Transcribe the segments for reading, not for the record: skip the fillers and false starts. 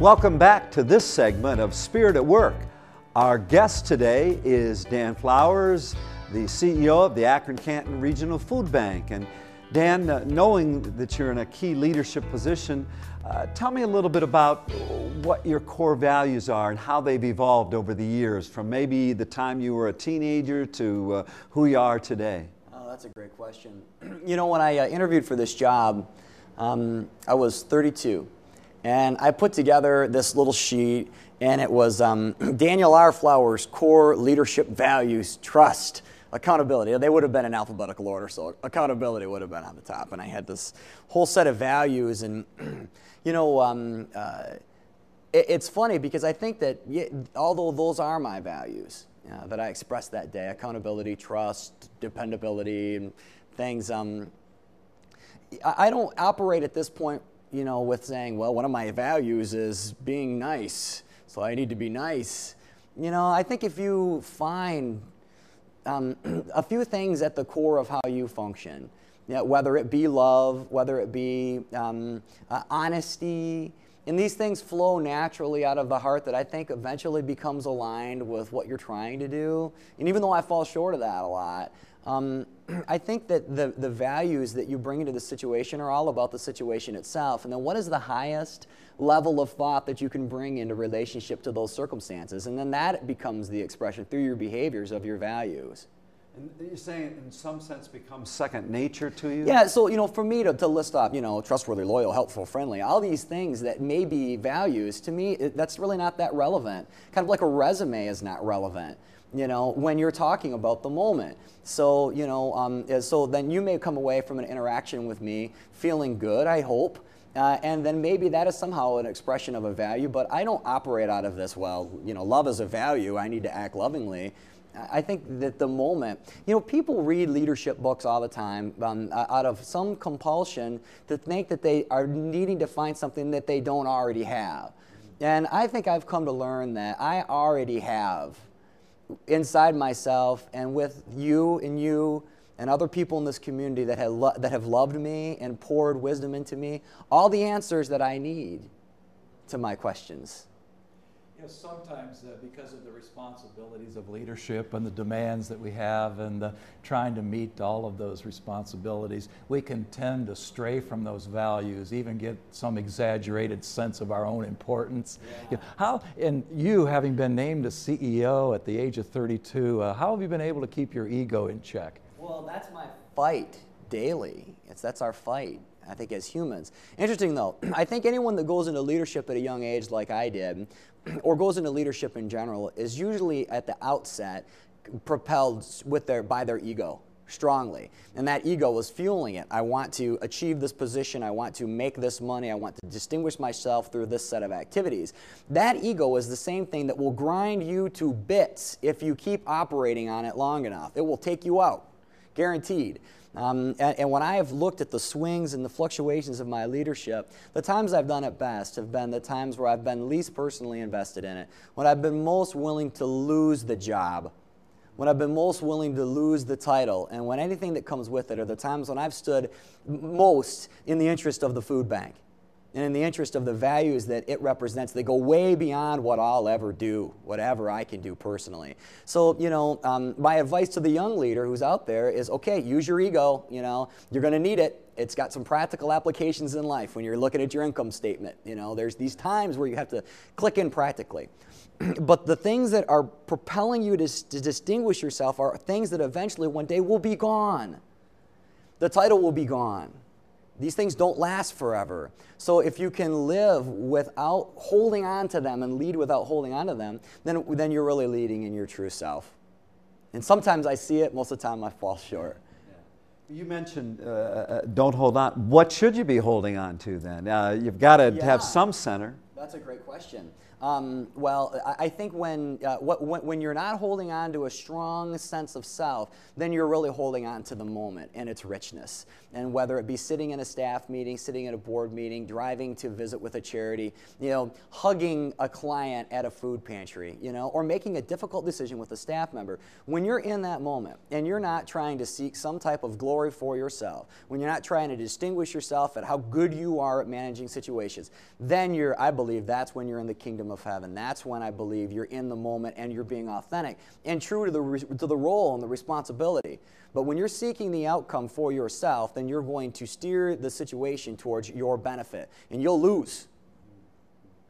Welcome back to this segment of Spirit at Work. Our guest today is Dan Flowers, the CEO of the Akron-Canton Regional Food Bank. And Dan, knowing that you're in a key leadership position, tell me a little bit about what your core values are and how they've evolved over the years, from maybe the time you were a teenager to who you are today. Oh, that's a great question. You know, when I interviewed for this job, I was 32. And I put together this little sheet, and it was Daniel R. Flowers' core leadership values: trust, accountability. They would have been in alphabetical order, so accountability would have been on the top. And I had this whole set of values, and you know, it's funny because I think that although those are my values that I expressed that day: accountability, trust, dependability, and things. I don't operate at this point, you know, with saying, well, one of my values is being nice, so I need to be nice. You know, I think if you find a few things at the core of how you function, whether it be love, whether it be honesty, and these things flow naturally out of the heart, that I think eventually becomes aligned with what you're trying to do. And even though I fall short of that a lot, I think that the values that you bring into the situation are all about the situation itself. And then what is the highest level of thought that you can bring into relationship to those circumstances? And then that becomes the expression through your behaviors of your values. And you're saying in some sense becomes second nature to you? Yeah, so, you know, for me to list off, you know, trustworthy, loyal, helpful, friendly, all these things that may be values, to me, that's really not that relevant. Kind of like a resume is not relevant, you know, when you're talking about the moment. So, you know, so then you may come away from an interaction with me feeling good, I hope, and then maybe that is somehow an expression of a value, but I don't operate out of this, well, you know, love is a value, I need to act lovingly. I think that the moment, you know, people read leadership books all the time out of some compulsion to think that they are needing to find something that they don't already have. And I think I've come to learn that I already have inside myself, and with you and other people in this community that have loved me and poured wisdom into me, all the answers that I need to my questions. Sometimes because of the responsibilities of leadership and the demands that we have and trying to meet all of those responsibilities, we can tend to stray from those values, even get some exaggerated sense of our own importance. Yeah. How, and you having been named a CEO at the age of 32, how have you been able to keep your ego in check? Well, that's my fight daily. That's our fight, I think, as humans. Interesting though, I think anyone that goes into leadership at a young age like I did, or goes into leadership in general, is usually at the outset propelled by their ego strongly. And that ego is fueling it. I want to achieve this position, I want to make this money, I want to distinguish myself through this set of activities. That ego is the same thing that will grind you to bits if you keep operating on it long enough. It will take you out, guaranteed. And when I have looked at the swings and the fluctuations of my leadership, the times I've done it best have been the times where I've been least personally invested in it, when I've been most willing to lose the job, when I've been most willing to lose the title, and when anything that comes with it are the times when I've stood most in the interest of the food bank and in the interest of the values that it represents. They go way beyond what I'll ever do, whatever I can do personally. So, you know, my advice to the young leader who's out there is, okay, use your ego, you know, you're going to need it. It's got some practical applications in life when you're looking at your income statement. You know, there's these times where you have to click in practically. But the things that are propelling you to distinguish yourself are things that eventually one day will be gone. The title will be gone. These things don't last forever. So if you can live without holding on to them and lead without holding on to them, then you're really leading in your true self. And sometimes I see it, most of the time I fall short. You mentioned don't hold on. What should you be holding on to then? You've got to have some center. That's a great question. Well, I think when you're not holding on to a strong sense of self, then you're really holding on to the moment and its richness. And whether it be sitting in a staff meeting, sitting at a board meeting, driving to visit with a charity, hugging a client at a food pantry, or making a difficult decision with a staff member, when you're in that moment and you're not trying to seek some type of glory for yourself, when you're not trying to distinguish yourself at how good you are at managing situations, then I believe that's when you're in the kingdom of heaven. That's when I believe you're in the moment and you're being authentic and true to the role and the responsibility. But when you're seeking the outcome for yourself, then you're going to steer the situation towards your benefit, and you'll lose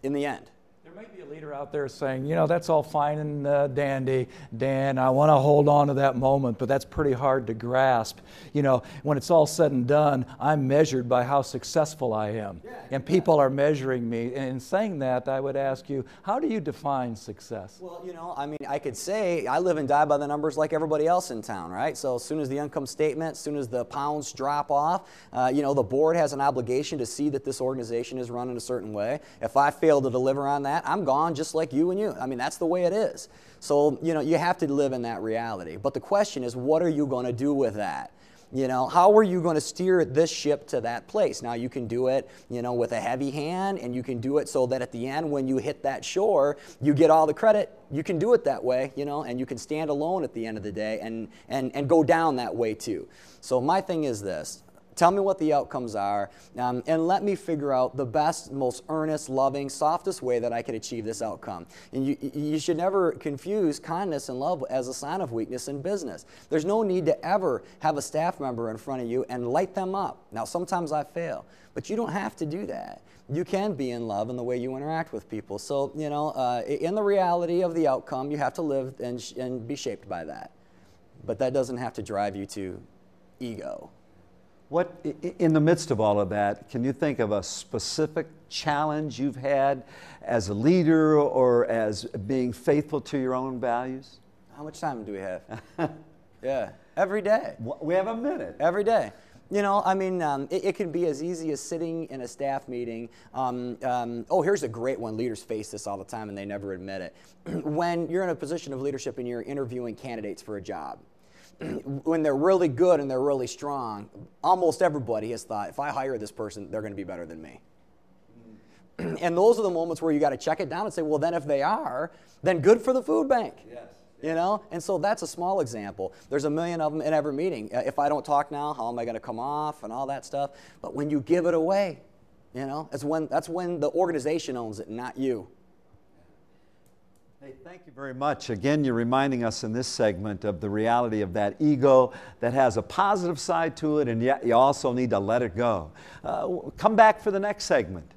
in the end. There might be a leader out there saying, that's all fine and dandy, Dan, I want to hold on to that moment, but that's pretty hard to grasp. When it's all said and done, I'm measured by how successful I am. And people are measuring me. And in saying that, I would ask you, how do you define success? Well, I could say I live and die by the numbers like everybody else in town, right? So as soon as the income statement, as soon as the pounds drop off, the board has an obligation to see that this organization is run in a certain way. If I fail to deliver on that, I'm gone just like you and you. That's the way it is. So, you have to live in that reality. But the question is, what are you going to do with that? How are you going to steer this ship to that place? Now, you can do it, with a heavy hand, and you can do it so that at the end, when you hit that shore, you get all the credit. You can do it that way, and you can stand alone at the end of the day and go down that way too. So my thing is this. Tell me what the outcomes are, and let me figure out the best, most earnest, loving, softest way that I can achieve this outcome. And you should never confuse kindness and love as a sign of weakness in business. There's no need to ever have a staff member in front of you and light them up. Now, sometimes I fail, but you don't have to do that. You can be in love in the way you interact with people. So, in the reality of the outcome, you have to live and be shaped by that. But that doesn't have to drive you to ego. What, in the midst of all of that, can you think of a specific challenge you've had as a leader or as being faithful to your own values? How much time do we have? Yeah, every day. We have a minute. Every day. It can be as easy as sitting in a staff meeting. Here's a great one. Leaders face this all the time and they never admit it. When you're in a position of leadership and you're interviewing candidates for a job, when they're really good and they're really strong, almost everybody has thought, if I hire this person, they're going to be better than me. And those are the moments where you got to check it down and say, well, then if they are, then good for the food bank. Yes. And so that's a small example. There's a million of them in every meeting. If I don't talk now, how am I going to come off and all that stuff? But when you give it away, that's when the organization owns it, not you. Hey, thank you very much. Again, you're reminding us in this segment of the reality of that ego that has a positive side to it, and yet you also need to let it go. Come back for the next segment.